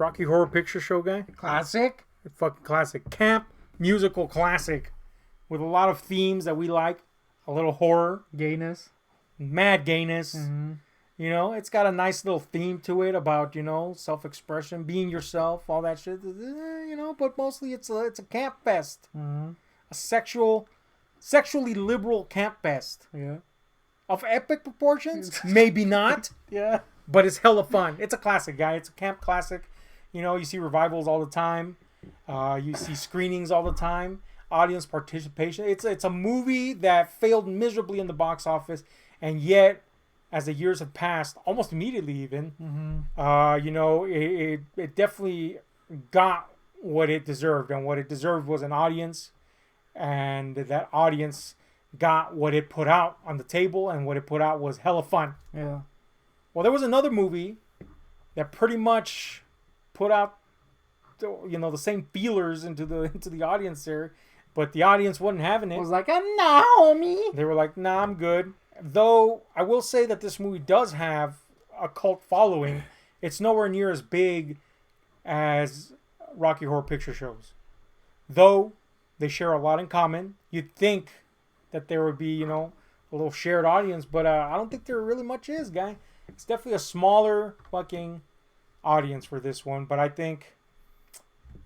Rocky Horror Picture Show guy. Classic. Fucking classic. Camp musical classic with a lot of themes that we like. A little horror. Gayness. Mad gayness. Mm-hmm. You know, it's got a nice little theme to it about, you know, self-expression, being yourself, all that shit. You know, but mostly it's a camp fest. Mm-hmm. A sexually liberal camp fest. Yeah. Of epic proportions? Maybe not. Yeah. But it's hella fun. It's a classic, guy. It's a camp classic. You know, you see revivals all the time. You see screenings all the time. Audience participation. It's a movie that failed miserably in the box office, and yet, as the years have passed, almost immediately even, Mm-hmm. you know, it definitely got what it deserved, and what it deserved was an audience, and that audience got what it put out on the table, and what it put out was hella fun. Yeah. Well, there was another movie that pretty much put out, you know, the same feelers into the audience there, but the audience wasn't having it. It was like, nah, homie. They were like, nah, I'm good. Though I will say that this movie does have a cult following. It's nowhere near as big as Rocky Horror Picture Shows. Though they share a lot in common. You'd think that there would be, you know, a little shared audience, but I don't think there really much is, guy. It's definitely a smaller fucking audience for this one, but I think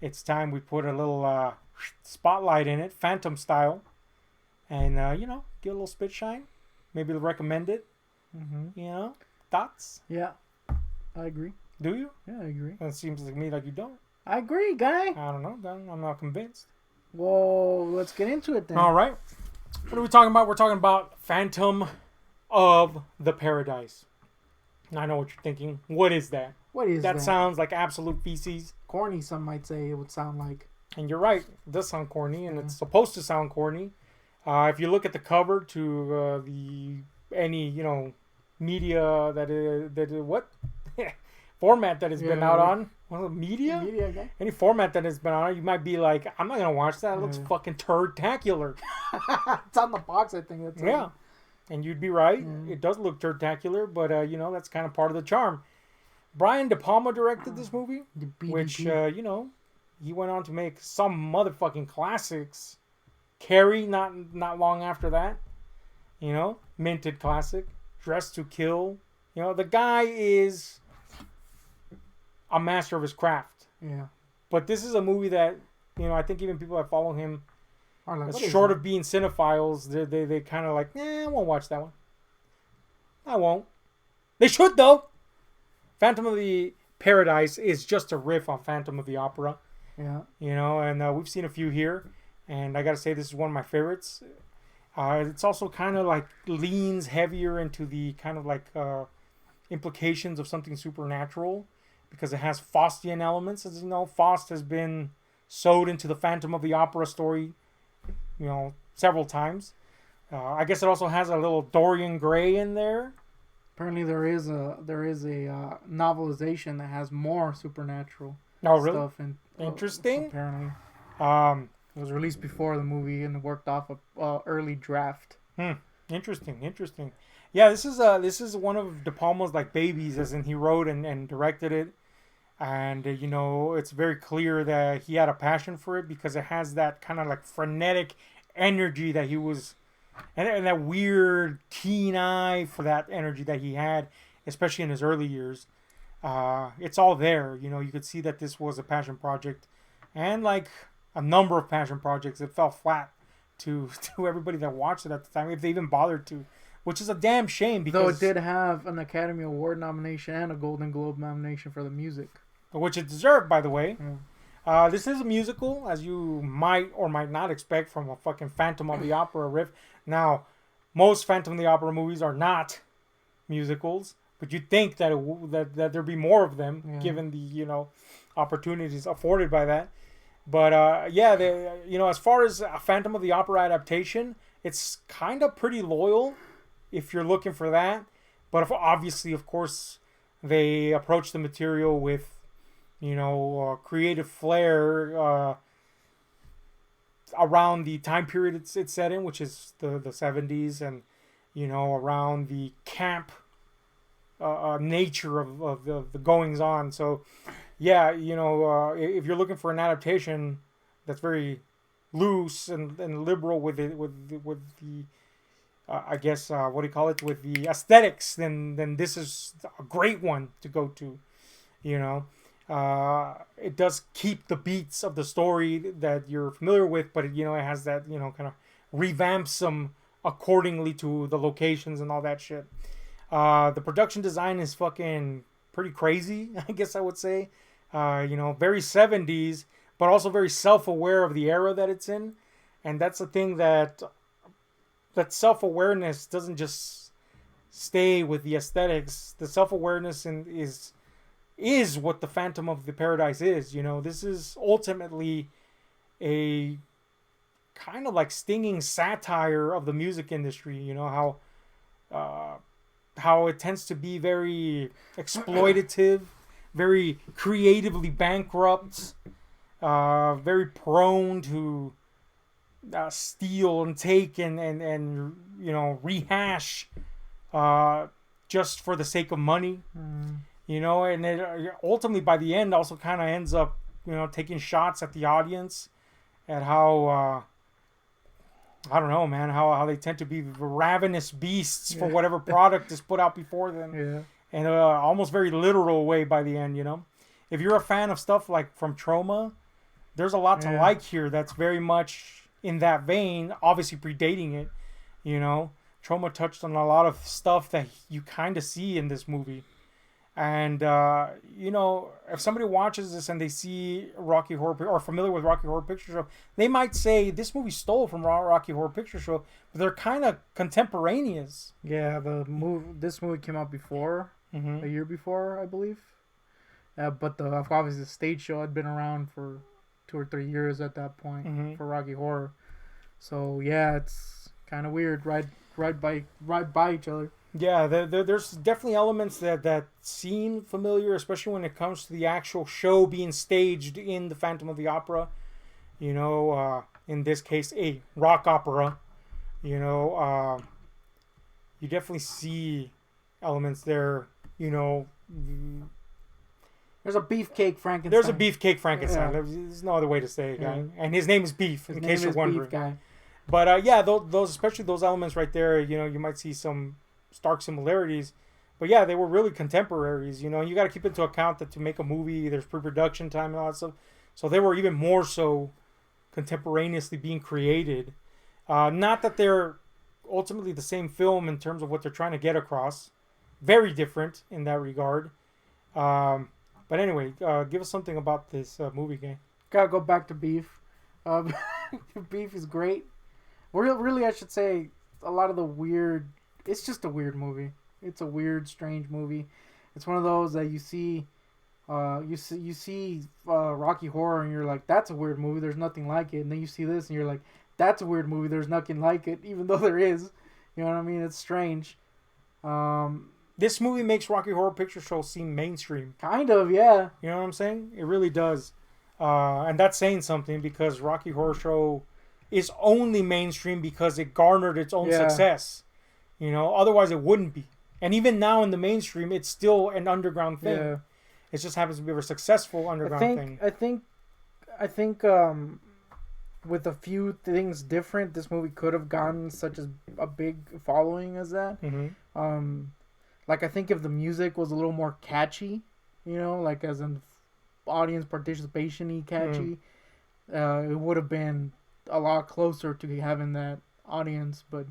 it's time we put a little spotlight in it, Phantom style, and you know, give a little spit shine. Maybe recommend it. Mm-hmm. You know, thoughts? Yeah. I agree. Do you? Yeah, I agree. It seems to me like you don't. I agree, guy. I don't know. I'm not convinced. Well, let's get into it then. All right. What are we talking about? We're talking about Phantom of the Paradise. Now, I know what you're thinking. What is that? What is that? That sounds like absolute feces. Corny, some might say it would sound like. And you're right. It does sound corny, and it's supposed to sound corny. If you look at the cover to any, you know, media what format that has been out on, well, media, Okay. any format that has been on, you might be like, I'm not gonna watch that. It looks fucking turd-tacular. It's on the box, I think. That's Yeah, and you'd be right. Yeah. It does look turd-tacular, but you know, that's kind of part of the charm. Brian De Palma directed this movie, The BDP. which you know, he went on to make some motherfucking classics. Carrie, not long after that, you know, minted classic. Dressed to Kill, you know, the guy is a master of his craft. Yeah. But this is a movie that, you know, I think even people that follow him, Or like, as what is short it? of being cinephiles, they kind of like, I won't watch that one. I won't. They should though. Phantom of the Paradise is just a riff on Phantom of the Opera. Yeah. You know, and we've seen a few here, and I gotta say this is one of my favorites. It's also kind of like leans heavier into the kind of like implications of something supernatural, because it has Faustian elements. As you know, Faust has been sewed into the Phantom of the Opera story, you know, several times. I guess it also has a little Dorian Gray in there. Apparently, there is a novelization that has more supernatural Oh, really? stuff. And Interesting. apparently, Um, it was released before the movie and worked off a early draft. Interesting. Yeah, this is one of De Palma's like babies, as in he wrote and directed it, and you know, it's very clear that he had a passion for it, because it has that kind of like frenetic energy that he was, and that weird keen eye for that energy that he had, especially in his early years. It's all there. You know, you could see that this was a passion project, and like a number of passion projects, it fell flat to everybody that watched it at the time, if they even bothered to, which is a damn shame, because Though it did have an Academy Award nomination and a Golden Globe nomination for the music. which it deserved, by the way. Yeah. This is a musical, as you might or might not expect from a fucking Phantom of the Opera riff. Now, most Phantom of the Opera movies are not musicals, but you'd think that that there'd be more of them, given the, you know, opportunities afforded by that. But yeah, you know, as far as a Phantom of the Opera adaptation, it's kind of pretty loyal if you're looking for that. But obviously, of course, they approach the material with, you know, creative flair around the time period it's set in, which is the 70s, and, you know, around the camp nature of the goings on. So yeah, if you're looking for an adaptation that's very loose and liberal with it with the I guess what do you call it, with the aesthetics, then this is a great one to go to. You know, it does keep the beats of the story that you're familiar with, but it has that kind of revamps them accordingly to the locations and all that shit. The production design is fucking pretty crazy, I guess I would say. Very 70s, but also very self-aware of the era that it's in, and that's the thing that self-awareness doesn't just stay with the aesthetics. The self-awareness is what the Phantom of the Paradise is. This is ultimately a kind of like stinging satire of the music industry. How it tends to be very exploitative, very creatively bankrupt, very prone to steal and take and rehash just for the sake of money. And it ultimately by the end also kind of ends up taking shots at the audience, at how I don't know, man, how they tend to be ravenous beasts for whatever product is put out before them. Yeah. In a almost very literal way by the end. If you're a fan of stuff like from Trauma, there's a lot to like here that's very much in that vein, obviously predating it. Trauma touched on a lot of stuff that you kind of see in this movie. And, if somebody watches this and they see Rocky Horror or familiar with Rocky Horror Picture Show, they might say this movie stole from Rocky Horror Picture Show, but they're kind of contemporaneous. Yeah, this movie came out before, a year before, I believe. But obviously the stage show had been around for 2 or 3 years at that point for Rocky Horror. So yeah, it's kind of weird, right by each other. Yeah, there's definitely elements that seem familiar, especially when it comes to the actual show being staged in the Phantom of the Opera. In this case, a rock opera. You definitely see elements there. There's a beefcake Frankenstein. There's a beefcake Frankenstein. Yeah. There's no other way to say it, guy. And his name is Beef, in case you're wondering. Beef guy. But those especially those elements right there, you might see some stark similarities, but yeah, they were really contemporaries. You got to keep into account that to make a movie, there's pre-production time and all that stuff, so they were even more so contemporaneously being created. Not that they're ultimately the same film in terms of what they're trying to get across, very different in that regard. But anyway, give us something about this movie, gang. Gotta go back to Beef. Beef is great. Really, I should say a lot of the weird. It's just a weird movie. It's a weird, strange movie. It's one of those that you see Rocky Horror and you're like, that's a weird movie. There's nothing like it. And then you see this and you're like, that's a weird movie. There's nothing like it, even though there is. You know what I mean? It's strange. This movie makes Rocky Horror Picture Show seem mainstream. Kind of, yeah. You know what I'm saying? It really does. And that's saying something, because Rocky Horror Show is only mainstream because it garnered its own success. Otherwise it wouldn't be. And even now in the mainstream, it's still an underground thing. Yeah. It just happens to be a successful underground thing. I think with a few things different, this movie could have gotten such a big following as that. Like, I think if the music was a little more catchy, like as in audience participation-y catchy, it would have been a lot closer to having that audience, but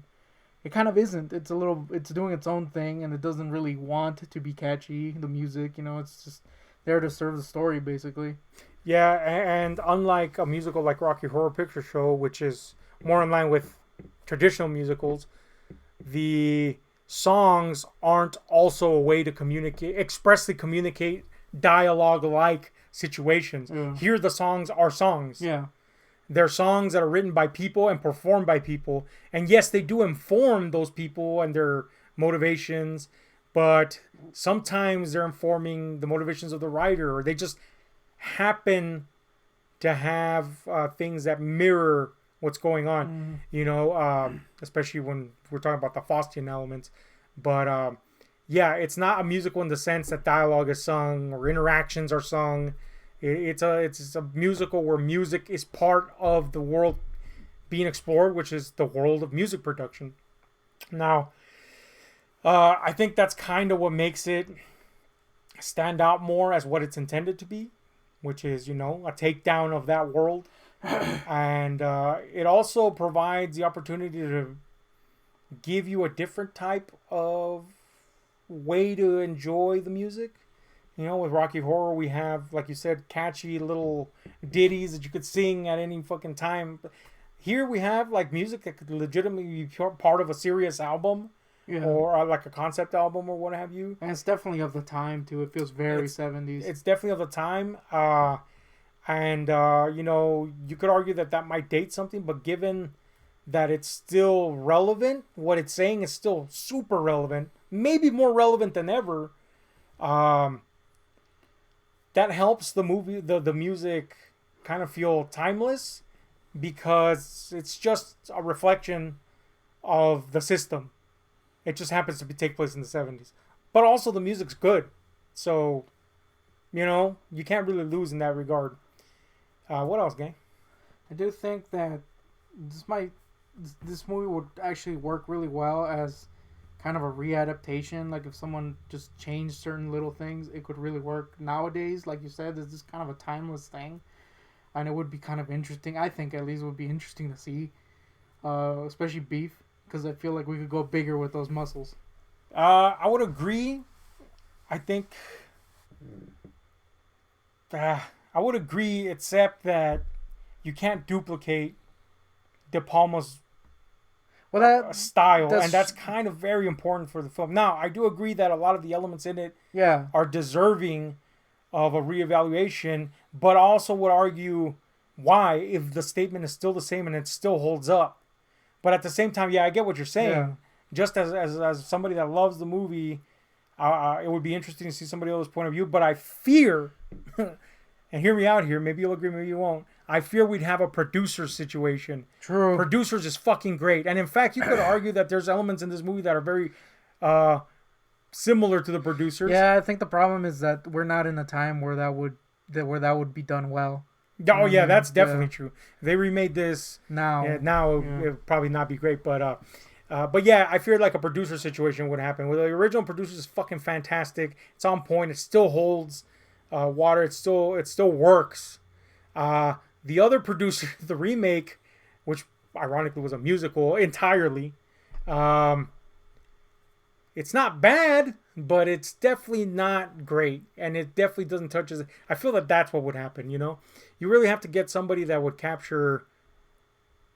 it kind of isn't. It's doing its own thing, and it doesn't really want to be catchy, the music, it's just there to serve the story, basically. Yeah, and unlike a musical like Rocky Horror Picture Show, which is more in line with traditional musicals, the songs aren't also a way to expressly communicate dialogue-like situations. Yeah. Here the songs are songs. Yeah. They're songs that are written by people and performed by people. And yes, they do inform those people and their motivations, but sometimes they're informing the motivations of the writer, or they just happen to have things that mirror what's going on, especially when we're talking about the Faustian elements. But yeah, it's not a musical in the sense that dialogue is sung or interactions are sung. It's a musical where music is part of the world being explored, which is the world of music production. Now, I think that's kind of what makes it stand out more as what it's intended to be, which is, a takedown of that world. And it also provides the opportunity to give you a different type of way to enjoy the music. With Rocky Horror, we have, like you said, catchy little ditties that you could sing at any fucking time. Here we have like music that could legitimately be part of a serious album, Yeah. or like a concept album or what have you. And it's definitely of the time too. It feels very It's 70s. it's definitely of the time. And you could argue that that might date something, but given that it's still relevant, what it's saying is still super relevant, maybe more relevant than ever. That helps the movie, the music, kind of feel timeless because it's just a reflection of the system. It just happens to take place in the 70s, but also the music's good, so you can't really lose in that regard. What else, gang? I do think that this movie would actually work really well as kind of a readaptation. Like if someone just changed certain little things, it could really work nowadays. Like you said, this is kind of a timeless thing, and it would be kind of interesting. I think at least it would be interesting to see, especially Beef, because I feel like we could go bigger with those muscles. I would agree. I think. I would agree, except that you can't duplicate De Palma's style, and that's kind of very important for the film. Now, I do agree that a lot of the elements in it are deserving of a reevaluation, but also would argue why, if the statement is still the same and it still holds up. But at the same time, yeah, I get what you're saying. Yeah. Just as somebody that loves the movie, it would be interesting to see somebody else's point of view. But I fear, and hear me out here, maybe you'll agree, maybe you won't. I fear we'd have a producer situation. True. Producers is fucking great. And in fact, you could argue that there's elements in this movie that are very similar to the producers. Yeah, I think the problem is that we're not in a time where that would be done well. Oh, yeah, that's definitely true. If they remade this now. It would probably not be great. But yeah, I fear like a producer situation would happen. Where the original producer is fucking fantastic. It's on point. It still holds water. It still works. The other producer, the remake, which ironically was a musical entirely, it's not bad, but it's definitely not great, and it definitely doesn't touch us. I feel that that's what would happen. You really have to get somebody that would capture.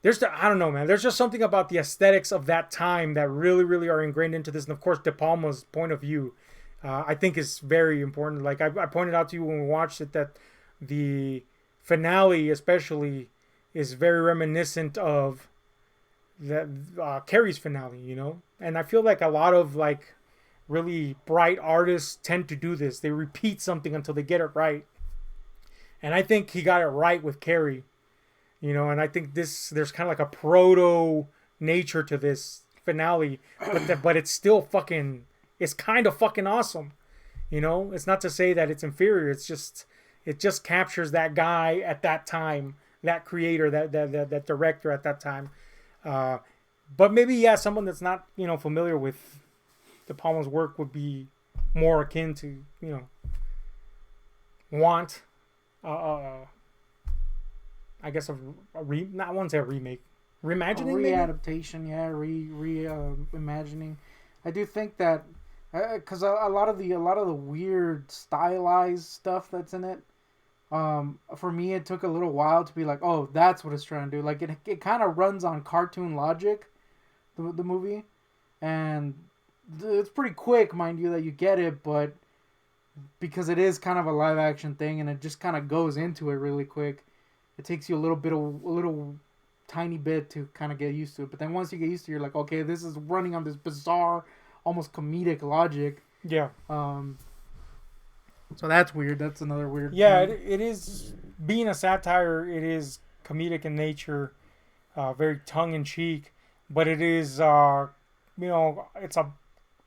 I don't know, man. There's just something about the aesthetics of that time that really, really are ingrained into this, and of course, De Palma's point of view, I think is very important. Like I pointed out to you when we watched it that the finale, especially, is very reminiscent of that Carrie's finale, and I feel like a lot of like really bright artists tend to do this. They repeat something until they get it right, and I think he got it right with Carrie, and I think there's kind of like a proto nature to this finale, but it's still it's kind of fucking awesome, It's not to say that it's inferior. It just captures that guy at that time, that creator, that director at that time. But maybe, someone that's not, familiar with De Palma's work would be more akin to, want, I guess not, I won't say a remake, reimagining, readaptation, reimagining. I do think that because a lot of the weird stylized stuff that's in it, for me it took a little while to be like, oh, that's what it's trying to do. Like it kind of runs on cartoon logic, the movie, and it's pretty quick, mind you, that you get it, but because it is kind of a live action thing and it just kind of goes into it really quick, it takes you a little tiny bit to kind of get used to it. But then once you get used to it, you're like, okay, this is running on this bizarre, almost comedic logic. Yeah. So that's weird. That's another weird thing. It is, being a satire, it is comedic in nature, very tongue-in-cheek, but it is, it's a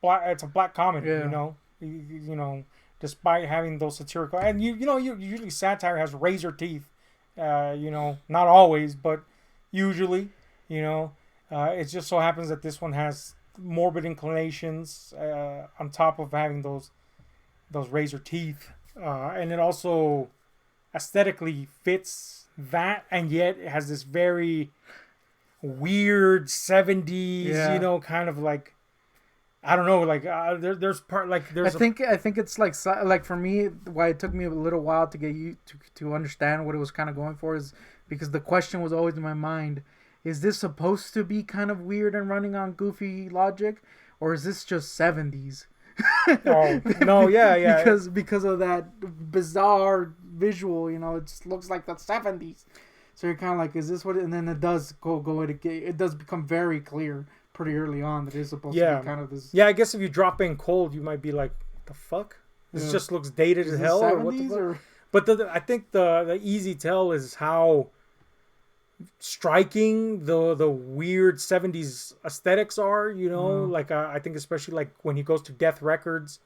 it's a black comedy. Yeah. You know, you know, despite having those satirical and you usually satire has razor teeth. You know, not always, but usually, you know, it just so happens that this one has morbid inclinations on top of having those razor teeth, and it also aesthetically fits that, and yet it has this very weird 70s, Yeah. you know, kind of like I don't know, like there's part like I there's think it's like for me, why it took me a little while to get you to understand what it was kind of going for is because the question was always in my mind: is this supposed to be kind of weird and running on goofy logic, or is this just 70s? oh no, yeah, Because of that bizarre visual, you know, it just looks like the 70s. So you're kind of like, is this what? And then it does it does become very clear pretty early on that it's supposed to be kind of this. yeah. I guess if you drop in cold, you might be like, the fuck? This just looks dated as hell, or what the fuck? Or? But I think the easy tell is how striking the weird 70s aesthetics are, you know, like I think especially like when he goes to Death Records,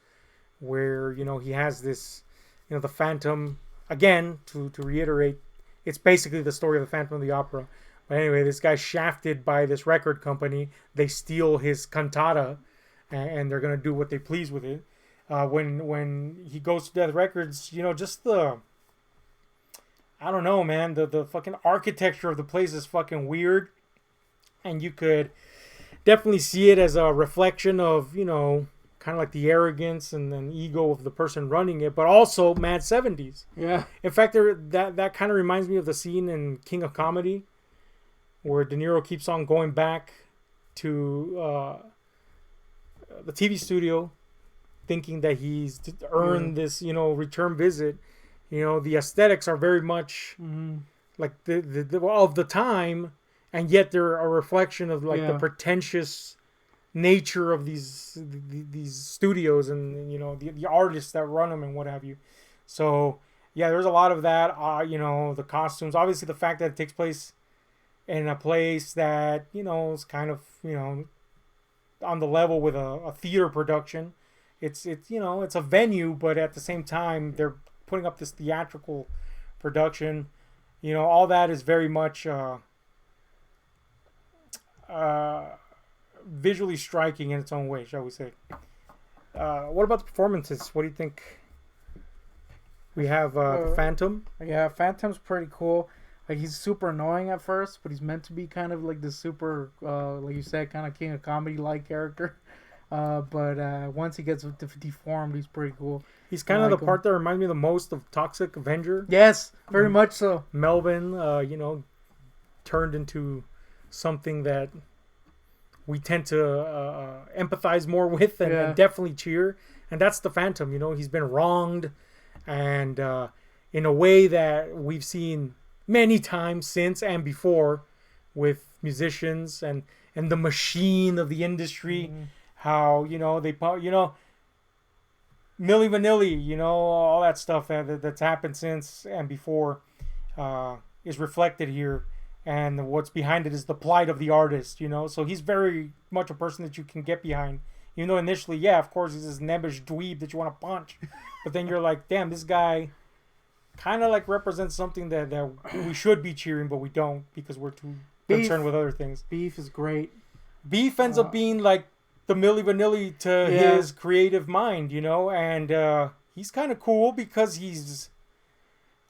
where you know he has this, you know, the Phantom again, to reiterate, it's basically the story of the Phantom of the Opera. But anyway, this guy's shafted by this record company. They steal his cantata, and they're gonna do what they please with it. When he goes to Death Records, you know, just I don't know, man. The fucking architecture of the place is fucking weird, and you could definitely see it as a reflection of, you know, kind of like the arrogance and ego of the person running it, but also mad 70s. Yeah. In fact, that kind of reminds me of the scene in King of Comedy where De Niro keeps on going back to the TV studio, thinking that he's earned this, you know, return visit. You know, the aesthetics are very much like the of the time, and yet they're a reflection of like the pretentious nature of these studios and you know the artists that run them and what have you. So yeah, there's a lot of that. You know, the costumes, obviously the fact that it takes place in a place that, you know, is kind of, you know, on the level with a theater production. It's you know, it's a venue, but at the same time they're putting up this theatrical production. You know, all that is very much visually striking in its own way, shall we say. What about the performances? What do you think? We have the Phantom. Yeah, Phantom's pretty cool. Like, he's super annoying at first, but he's meant to be kind of like this super, like you said, kind of King of Comedy-like character. But once he gets deformed, he's pretty cool. He's kind of the part that reminds me the most of Toxic Avenger. Yes, very much so. Melvin, you know, turned into something that we tend to empathize more with and definitely cheer. And that's the Phantom, you know. He's been wronged, and in a way that we've seen many times since and before with musicians and the machine of the industry. How, you know, they, you know, Milli Vanilli, you know, all that stuff that's happened since and before is reflected here. And what's behind it is the plight of the artist, you know. So he's very much a person that you can get behind. Even though initially, yeah, of course, he's this nebbish dweeb that you want to punch. But then you're like, damn, this guy kind of like represents something that we should be cheering, but we don't because we're too concerned with other things. Beef is great. Beef ends up being like the Milli Vanilli to his creative mind, you know, and he's kind of cool because he's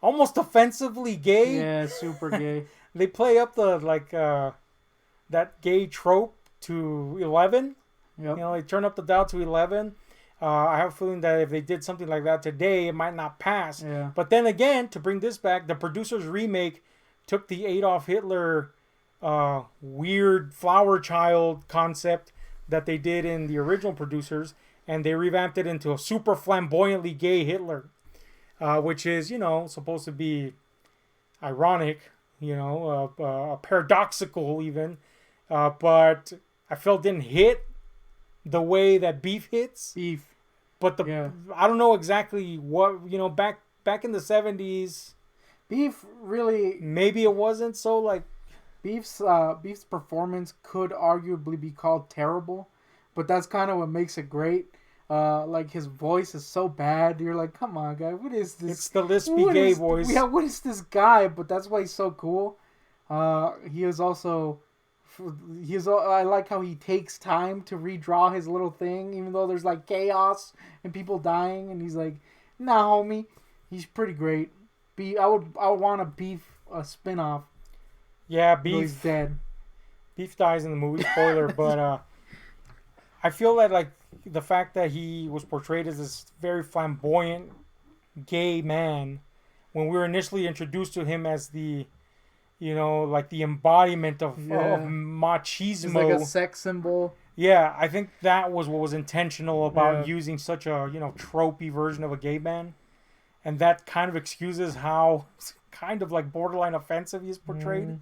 almost offensively gay. Yeah, super gay. They play up the like that gay trope to 11. Yep. You know, they turn up the dial to 11. I have a feeling that if they did something like that today, it might not pass. Yeah. But then again, to bring this back, the producer's remake took the Adolf Hitler weird flower child concept that they did in the original producers, and they revamped it into a super flamboyantly gay Hitler, which is, you know, supposed to be ironic, you know, paradoxical even, but I felt didn't hit the way that Beef hits. Beef. But I don't know exactly what, you know, back in the 70s. Beef really... Maybe it wasn't so like... Beef's performance could arguably be called terrible, but that's kind of what makes it great. Like his voice is so bad. You're like, come on, guy, what is this? It's the lispy gay voice. Yeah, what is this guy? But that's why he's so cool. He is also, I like how he takes time to redraw his little thing, even though there's like chaos and people dying, and he's like, nah, homie, he's pretty great. I would want a Beef a spinoff. Yeah, He's Beef. dead. Beef dies in the movie. Spoiler, but I feel that like the fact that he was portrayed as this very flamboyant gay man when we were initially introduced to him as the like the embodiment of machismo. He's like a sex symbol. Yeah, I think that was what was intentional about Yeah. using such a tropey version of a gay man, and that kind of excuses how kind of like borderline offensive he's portrayed. Mm.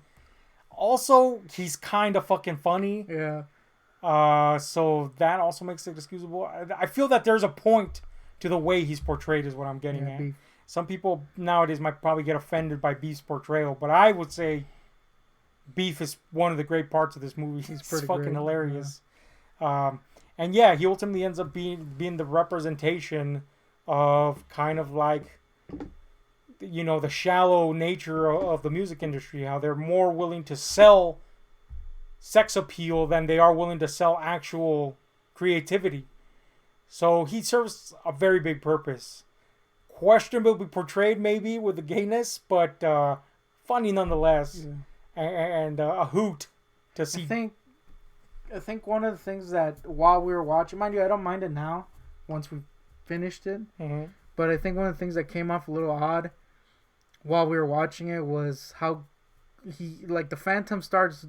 Also, he's kind of fucking funny. Yeah. So that also makes it excusable. I feel that there's a point to the way he's portrayed, is what I'm getting at. Beef. Some people nowadays might probably get offended by Beef's portrayal, but I would say Beef is one of the great parts of this movie. He's pretty fucking great, hilarious. And yeah, he ultimately ends up being the representation of kind of like the shallow nature of the music industry, how they're more willing to sell sex appeal than they are willing to sell actual creativity. So he serves a very big purpose. Questionably portrayed maybe with the gayness, but funny nonetheless. Yeah. And a hoot to see. I think one of the things that while we were watching, mind you, I don't mind it now once we've finished it. Mm-hmm. But I think one of the things that came off a little odd while we were watching it was how the Phantom starts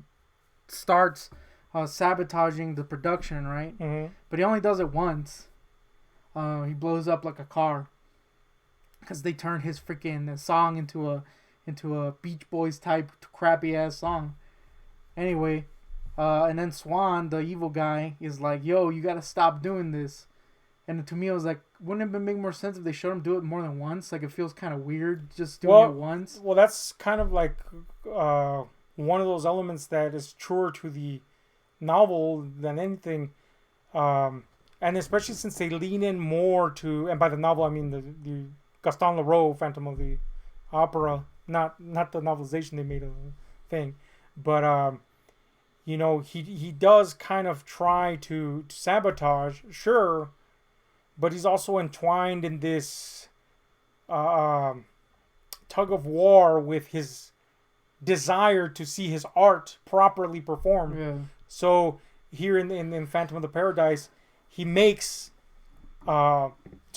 sabotaging the production, right? Mm-hmm. But he only does it once. He blows up like a car because they turned his freaking song into a Beach Boys type crappy ass song. Anyway, and then Swan, the evil guy, is like, "Yo, you gotta stop doing this." And to me, I was like, wouldn't it make more sense if they showed him do it more than once? Like, it feels kind of weird just doing it once. Well, that's kind of like one of those elements that is truer to the novel than anything. And especially since they lean in more to, and by the novel I mean the Gaston Leroux Phantom of the Opera, not the novelization they made of the thing, but he does kind of try to sabotage, sure, but he's also entwined in this tug of war with his desire to see his art properly performed. Yeah. So here in Phantom of the Paradise, he makes, to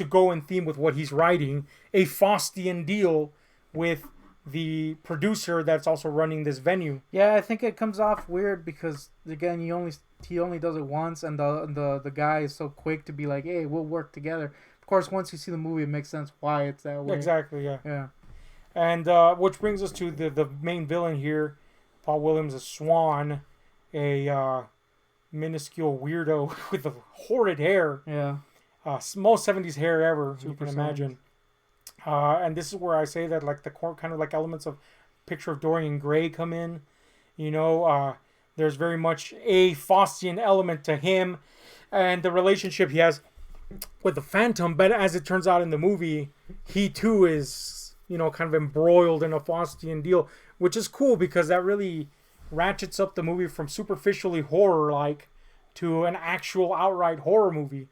go in theme with what he's writing, a Faustian deal with the producer that's also running this venue. Yeah, I think it comes off weird because again, he only does it once, and the guy is so quick to be like, "Hey, we'll work together." Of course, once you see the movie, it makes sense why it's that way. Exactly. Yeah. Yeah. And which brings us to the main villain here, Paul Williams as Swan, a minuscule weirdo with the horrid hair. Yeah. Most 70s hair ever, you Super can imagine. And this is where I say that like the core kind of like elements of Picture of Dorian Gray come in. There's very much a Faustian element to him and the relationship he has with the Phantom. But as it turns out in the movie, he too is, kind of embroiled in a Faustian deal, which is cool because that really ratchets up the movie from superficially horror-like to an actual outright horror movie.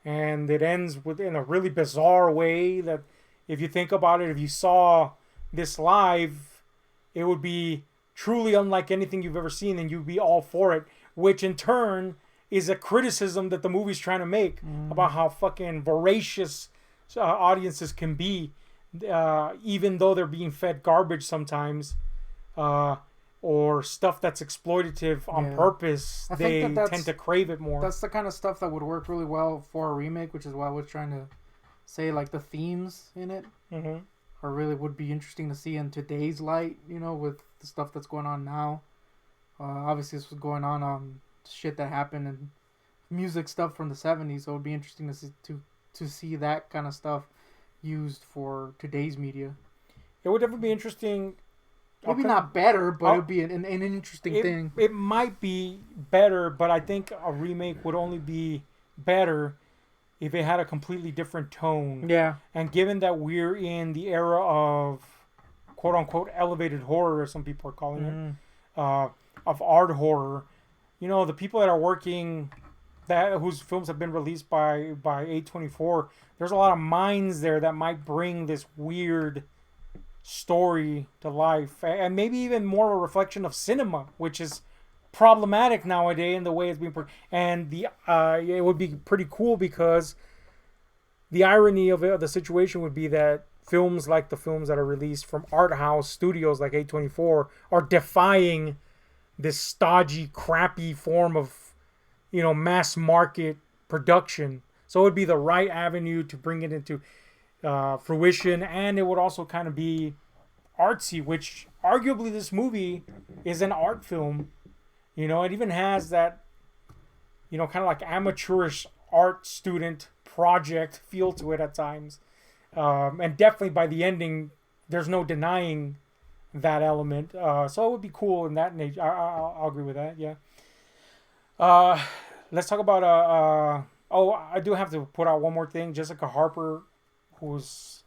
And it ends in a really bizarre way that if you think about it, if you saw this live, it would be truly unlike anything you've ever seen and you'd be all for it, which in turn is a criticism that the movie's trying to make about how fucking voracious audiences can be, even though they're being fed garbage sometimes, or stuff that's exploitative on purpose. They tend to crave it more. That's the kind of stuff that would work really well for a remake, which is why I was trying to say, like, the themes in it are really would be interesting to see in today's light, with the stuff that's going on now. Obviously, this was going on shit that happened and music stuff from the 70s, so it would be interesting to see that kind of stuff used for today's media. It would definitely be interesting Maybe Okay. not better, but I'll, it'd be an interesting thing. it might be better, but I think a remake would only be better if it had a completely different tone. Yeah. And given that we're in the era of quote unquote elevated horror, as some people are calling it, Mm. uh, of art horror, the people that are working that whose films have been released by A24, there's a lot of minds there that might bring this weird story to life, and maybe even more a reflection of cinema, which is problematic nowadays in the way it's being and it would be pretty cool because the irony of the situation would be that films like the films that are released from art house studios like A24 are defying this stodgy, crappy form of mass market production. So it would be the right avenue to bring it into fruition, and it would also kind of be artsy, which arguably this movie is an art film. It even has that kind of like amateurish art student project feel to it at times, and definitely by the ending, there's no denying that element. So it would be cool in that nature. I'll agree with that. Yeah. Uh, let's talk about oh, I do have to put out one more thing. Jessica Harper, who's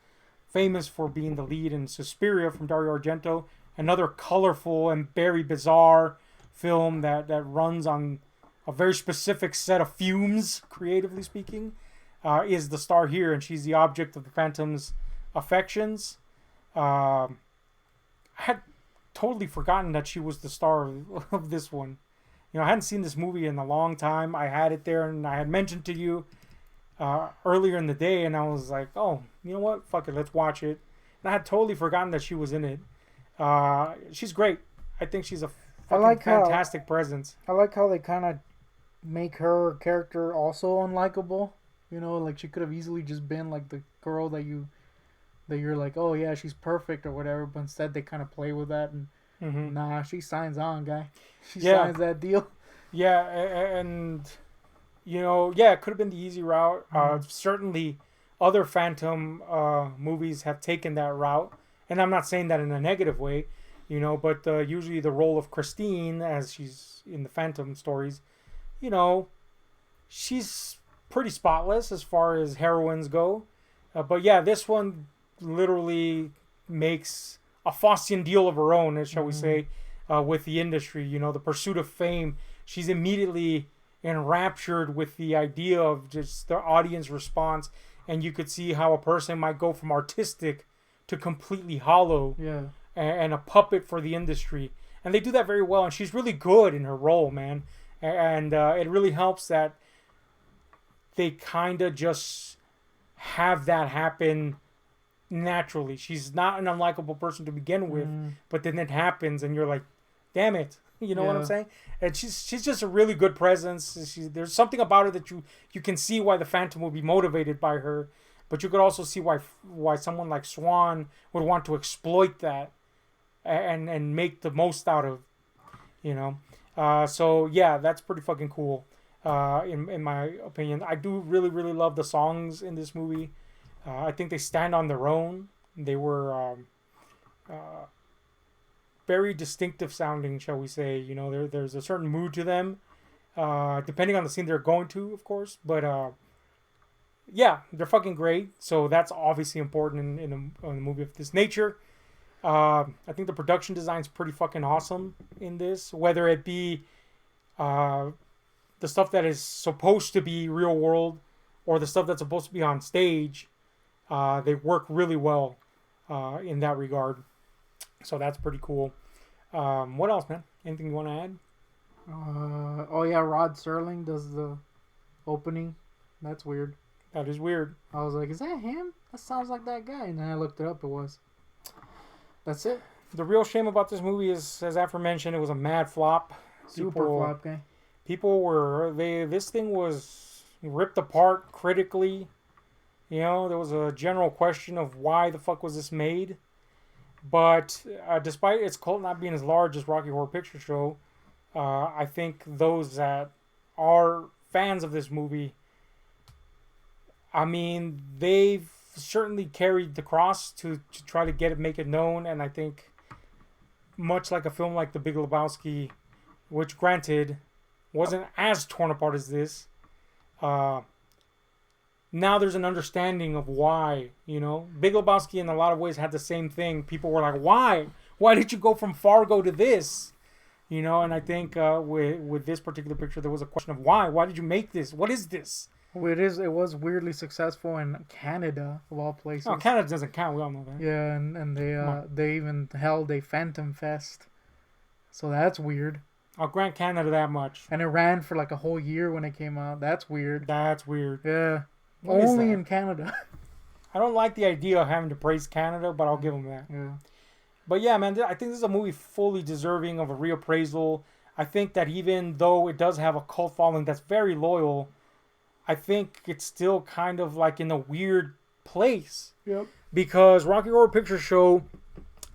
famous for being the lead in Suspiria from Dario Argento, another colorful and very bizarre film that runs on a very specific set of fumes, creatively speaking, is the star here, and she's the object of the Phantom's affections. I had totally forgotten that she was the star of this one. I hadn't seen this movie in a long time. I had it there, and I had mentioned to you earlier in the day, and I was like, oh, you know what? Fuck it, let's watch it. And I had totally forgotten that she was in it. She's great. I think she's a fucking fantastic presence. I like how they kind of make her character also unlikable. Like she could have easily just been like the girl that you're like, oh yeah, she's perfect or whatever, but instead they kind of play with that and nah, she signs on, guy. She signs that deal. Yeah, and yeah, it could have been the easy route. Certainly, other Phantom movies have taken that route, and I'm not saying that in a negative way, but usually the role of Christine, as she's in the Phantom stories, she's pretty spotless as far as heroines go. But yeah, this one literally makes a Faustian deal of her own, shall we say, with the industry. The pursuit of fame. She's immediately enraptured with the idea of just the audience response, and you could see how a person might go from artistic to completely hollow, and a puppet for the industry. And they do that very well, and she's really good in her role, man. And it really helps that they kind of just have that happen naturally. She's not an unlikable person to begin with, but then it happens, and you're like, damn it. You know what I'm saying? And she's just a really good presence. There's something about her that you can see why the Phantom will be motivated by her, but you could also see why someone like Swan would want to exploit that and make the most out of, So yeah, that's pretty fucking cool. In my opinion, I do really really love the songs in this movie. I think they stand on their own. They were very distinctive sounding, shall we say. There's a certain mood to them, depending on the scene they're going to, of course. But yeah, they're fucking great. So that's obviously important in a movie of this nature. I think the production design's pretty fucking awesome in this, whether it be the stuff that is supposed to be real world or the stuff that's supposed to be on stage. They work really well in that regard. So that's pretty cool. What else, man? Anything you want to add? Oh yeah, Rod Serling does the opening. That's weird. That is weird. I was like, is that him? That sounds like that guy. And then I looked it up. It was. That's it. The real shame about this movie is, as aforementioned, it was a mad flop. Super flop, guy. This thing was ripped apart critically. There was a general question of why the fuck was this made. But despite its cult not being as large as Rocky Horror Picture Show, I think those that are fans of this movie, I mean, they've certainly carried the cross to try to make it known, and I think much like a film like The Big Lebowski, which granted wasn't as torn apart as this. Uh, Now there's an understanding of why, you know. Big Lebowski in a lot of ways had the same thing. People were like, why? Why did you go from Fargo to this? You know, and I think with this particular picture, there was a question of why? Why did you make this? What is this? Well, it was weirdly successful in Canada, of all places. Oh, Canada doesn't count. We all know that. Yeah, and they even held a Phantom Fest. So that's weird. I'll grant Canada that much. And it ran for like a whole year when it came out. That's weird. That's weird. Yeah. What is Only that? in Canada. I don't like the idea of having to praise Canada, but I'll give them that. Yeah. But yeah, man, I think this is a movie fully deserving of a reappraisal. I think that even though it does have a cult following that's very loyal, I think it's still kind of like in a weird place. Yep. Because Rocky Horror Picture Show,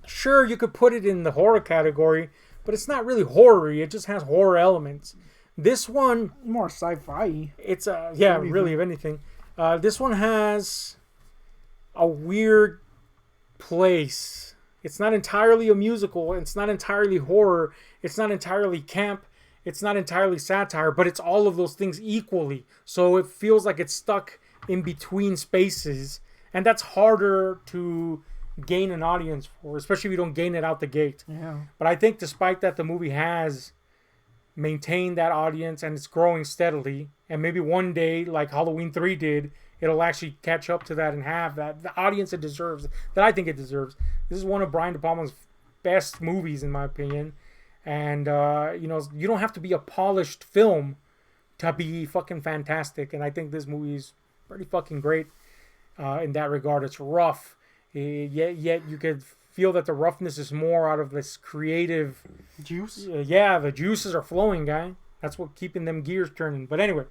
sure, you could put it in the horror category, but it's not really horror-y. It just has horror elements. This one, More sci-fi. it's yeah, really, if anything. This one has a weird place. It's not entirely a musical. It's not entirely horror. It's not entirely camp. It's not entirely satire, but it's all of those things equally. So it feels like it's stuck in between spaces, and that's harder to gain an audience for, especially if you don't gain it out the gate. Yeah. But I think despite that, the movie has maintained that audience, and it's growing steadily. And maybe one day, like Halloween 3 did, it'll actually catch up to that and have that the audience it deserves, that I think it deserves. This is one of Brian De Palma's best movies, in my opinion. And, you know, you don't have to be a polished film to be fucking fantastic. And I think this movie is pretty fucking great in that regard. It's rough, yet you could feel that the roughness is more out of this creative Juice. Yeah, the juices are flowing, guy. That's what keeping them gears turning. But anyway,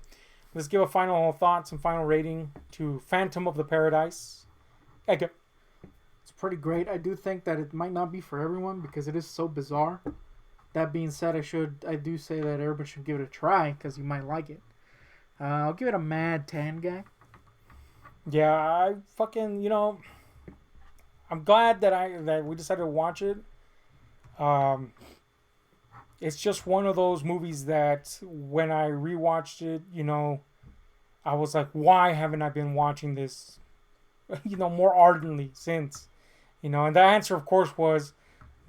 let's give a final thoughts and final rating to Phantom of the Paradise. Okay. It's pretty great. I do think that it might not be for everyone because it is so bizarre. That being said, I do say that everyone should give it a try because you might like it. I'll give it a mad 10, guy. Yeah, I fucking, you know, I'm glad that we decided to watch it. It's just one of those movies that when I rewatched it, you know, I was like, why haven't I been watching this, you know, more ardently since? You know, and the answer, of course, was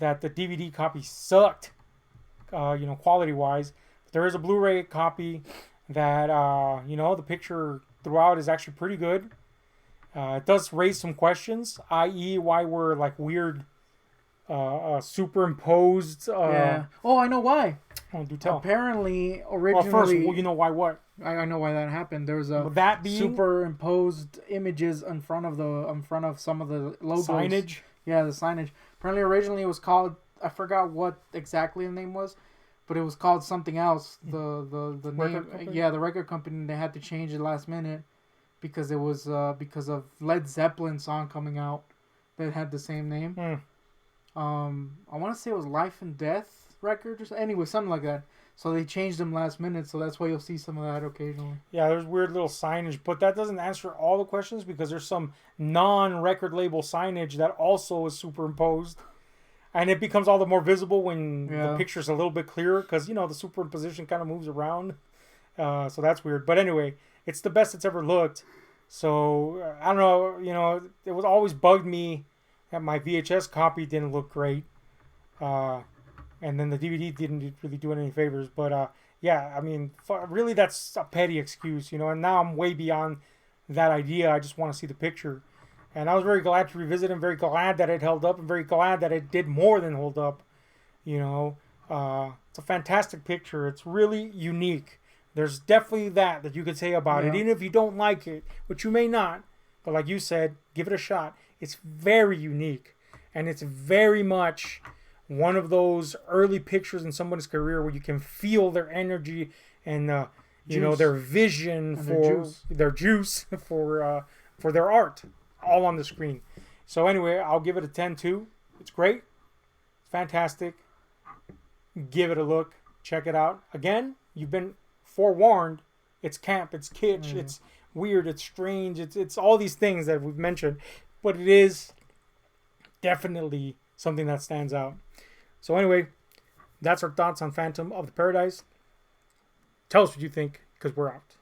that the DVD copy sucked, you know, quality-wise. There is a Blu-ray copy that, you know, the picture throughout is actually pretty good. It does raise some questions, i.e. why we're like weird superimposed. Yeah. Oh, I know why. Oh, do tell. Apparently, Well, originally. first, well, you know why what? I know why that happened. There was a That being superimposed images in front of some of the logos. signage. Yeah, the signage. Apparently, originally it was called, I forgot what exactly the name was, but it was called something else. The name, company? the record company. They had to change it last minute because it was because of Led Zeppelin song coming out that had the same name. I want to say it was Life and Death record or something. Anyway, something like that. So they changed them last minute, so that's why you'll see some of that occasionally. Yeah, there's weird little signage, but that doesn't answer all the questions because there's some non-record label signage that also is superimposed. And it becomes all the more visible when the picture's a little bit clearer because, you know, the superimposition kind of moves around. So that's weird. But anyway, it's the best it's ever looked. So, I don't know, you know, it was always bugged me that my VHS copy didn't look great. And then the DVD didn't really do it any favors. But, yeah, I mean, really that's a petty excuse, you know. And now I'm way beyond that idea. I just want to see the picture. And I was very glad to revisit it. I'm very glad that it held up. I'm very glad that it did more than hold up. You know, it's a fantastic picture. It's really unique. There's definitely that you could say about it. Even if you don't like it, which you may not. But like you said, give it a shot. It's very unique. And it's very much one of those early pictures in someone's career where you can feel their energy and, you know, their vision and for their juice for their art. All on the screen. So anyway, I'll give it a 10 too. It's great. It's fantastic. Give it a look. Check it out. Again, you've been forewarned. It's camp. It's kitsch. It's weird. It's strange. It's all these things that we've mentioned. But it is definitely something that stands out. So anyway, that's our thoughts on Phantom of the Paradise. Tell us what you think, because we're out.